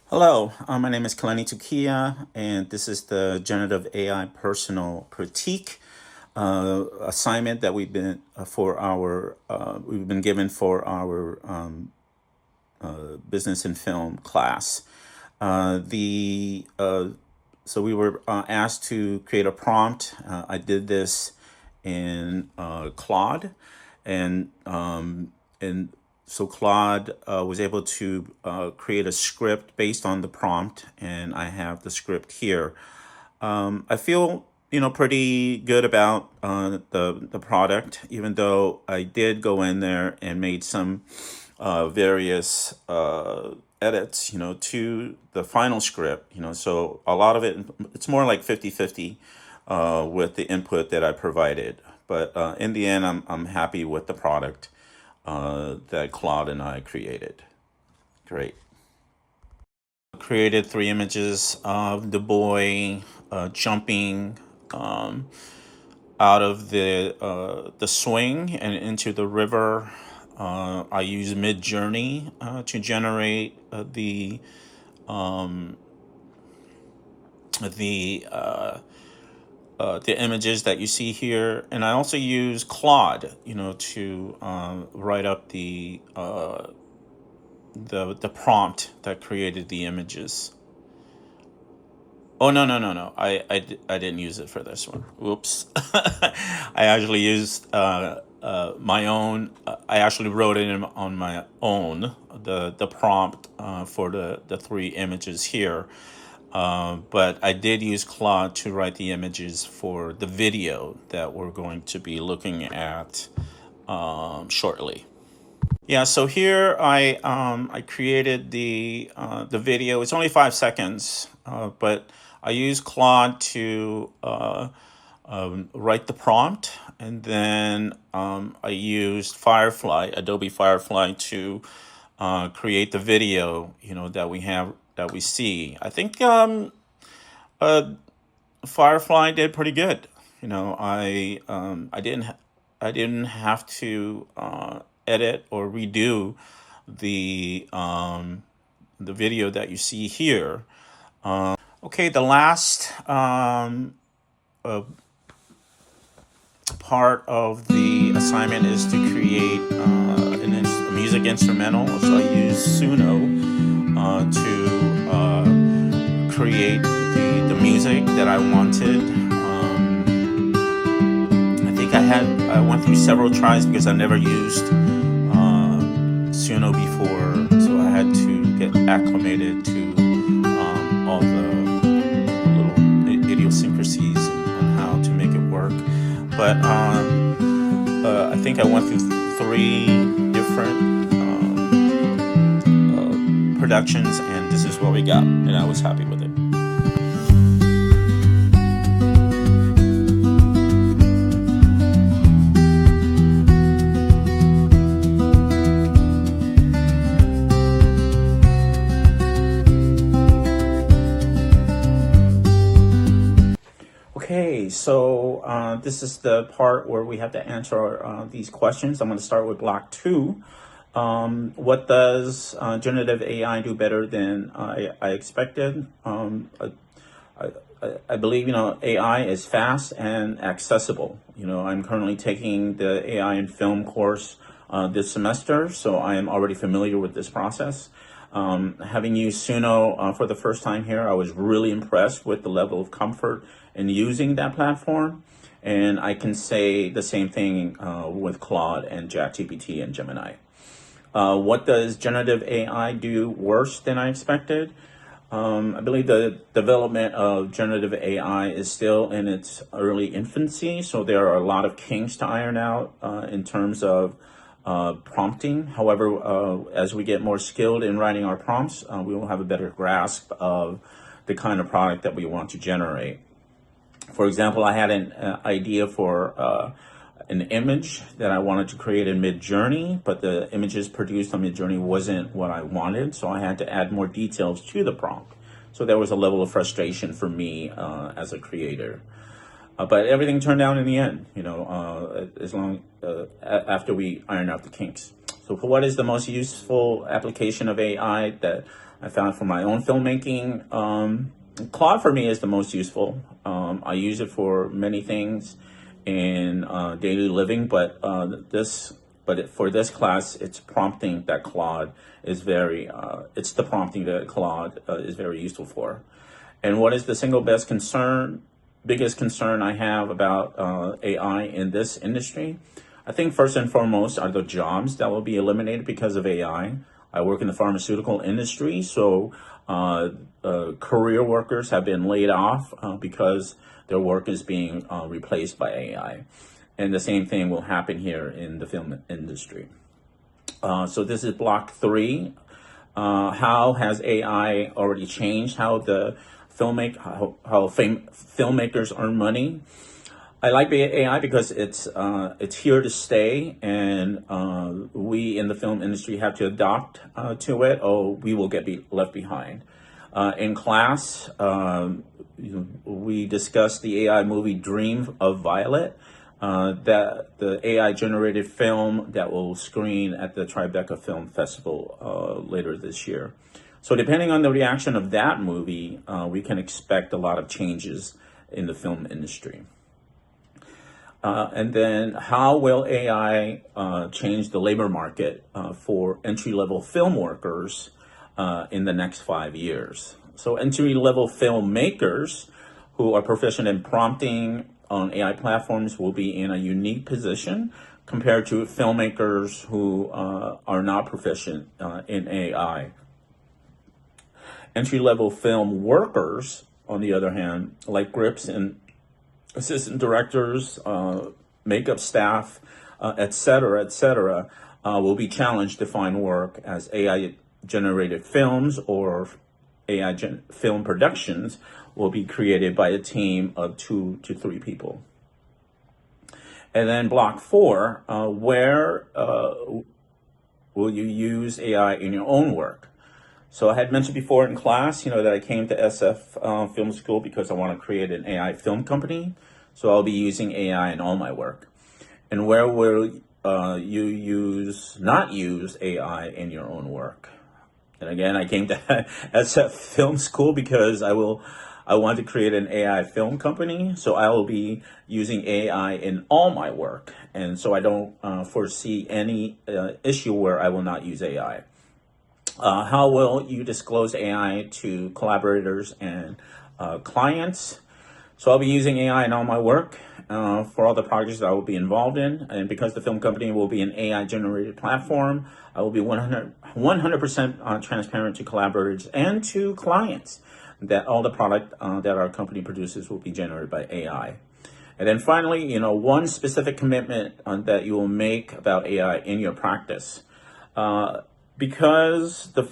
Hello, my name is Kalani Tukia, and this is the Generative AI Personal Critique assignment that we've been given for our business and film class. The So we were asked to create a prompt. I did this in Claude, and and so Claude was able to create a script based on the prompt, and I have the script here. I feel pretty good about the product, even though I did go in there and made some various edits, to the final script. So a lot of it's more like 50-50 with the input that I provided. But in the end, I'm happy with the product that Claude and I created. Great. Created three images of the boy jumping out of the swing and into the river. I use Mid-Journey to generate the images that you see here, and I also use Claude, to write up the prompt that created the images. Oh, no. I didn't use it for this one. Oops. I actually used my own. I actually wrote it on my own, the prompt for the three images here. But I did use Claude to write the images for the video that we're going to be looking at shortly. Yeah, so here I created the video. It's only 5 seconds, but I used Claude to write the prompt, and then I used Adobe Firefly, to create the video. That we see. I think Firefly did pretty good. I didn't have to edit or redo the video that you see here. Okay, the last part of the assignment is to create a music instrumental. So I used Suno to create the music that I wanted. I went through several tries because I never used Suno before, so I had to get acclimated to all the little idiosyncrasies on how to make it work. But I think I went through three different productions, and this is what we got, and I was happy with it. Okay, so this is the part where we have to answer these questions. I'm going to start with block 2. What does generative AI do better than I expected? I believe, AI is fast and accessible. I'm currently taking the AI in film course this semester, so I am already familiar with this process. Having used Suno for the first time here, I was really impressed with the level of comfort in using that platform. And I can say the same thing with Claude and ChatGPT and Gemini. What does generative AI do worse than I expected? I believe the development of generative AI is still in its early infancy, so there are a lot of kinks to iron out in terms of prompting. However, as we get more skilled in writing our prompts, we will have a better grasp of the kind of product that we want to generate. For example, I had an idea for an image that I wanted to create in Mid-Journey, but the images produced on Mid-Journey wasn't what I wanted, so I had to add more details to the prompt. So there was a level of frustration for me as a creator. But everything turned out in the end, after we ironed out the kinks. So what is the most useful application of AI that I found for my own filmmaking, Claude for me is the most useful. I use it for many things in daily living, but for this class, it's prompting that Claude is it's the prompting that Claude is very useful for. And what is the single biggest concern I have about AI in this industry? I think first and foremost are the jobs that will be eliminated because of AI. I work in the pharmaceutical industry, so career workers have been laid off because their work is being replaced by AI. And the same thing will happen here in the film industry. So this is block 3. How has AI already changed how filmmakers earn money? I like AI because it's here to stay, and we in the film industry have to adapt to it, or we will get left behind. In class, we discussed the AI movie Dream of Violet, that the AI generated film that will screen at the Tribeca Film Festival later this year. So depending on the reaction of that movie, we can expect a lot of changes in the film industry. And then how will AI change the labor market for entry-level film workers in the next 5 years? So entry-level filmmakers who are proficient in prompting on AI platforms will be in a unique position compared to filmmakers who are not proficient in AI. Entry-level film workers, on the other hand, like grips and assistant directors, makeup staff, et cetera, will be challenged to find work as AI-generated films or AI film productions will be created by a team of 2 to 3 people. And then block 4, where will you use AI in your own work? So I had mentioned before in class, that I came to SF Film School because I want to create an AI film company. So I'll be using AI in all my work. And where will you not use AI in your own work? And again, I came to SF Film School because I want to create an AI film company. So I will be using AI in all my work. And so I don't foresee any issue where I will not use AI. How will you disclose AI to collaborators and clients? So I'll be using AI in all my work for all the projects that I will be involved in. And because the film company will be an AI-generated platform, I will be 100% transparent to collaborators and to clients that all the product that our company produces will be generated by AI. And then finally, one specific commitment that you will make about AI in your practice. Because the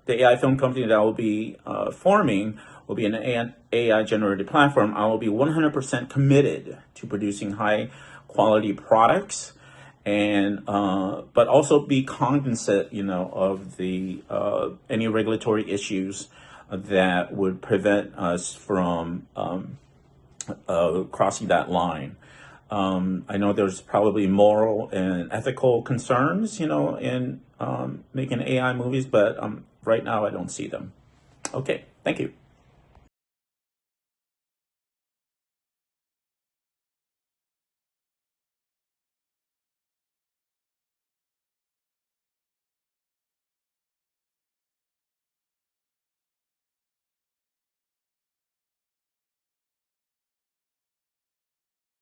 AI film company that I will be forming will be an AI-generated platform, I will be 100% committed to producing high-quality products, and but also be cognizant, of the any regulatory issues that would prevent us from crossing that line. I know there's probably moral and ethical concerns, in making AI movies, but right now I don't see them. Okay, thank you.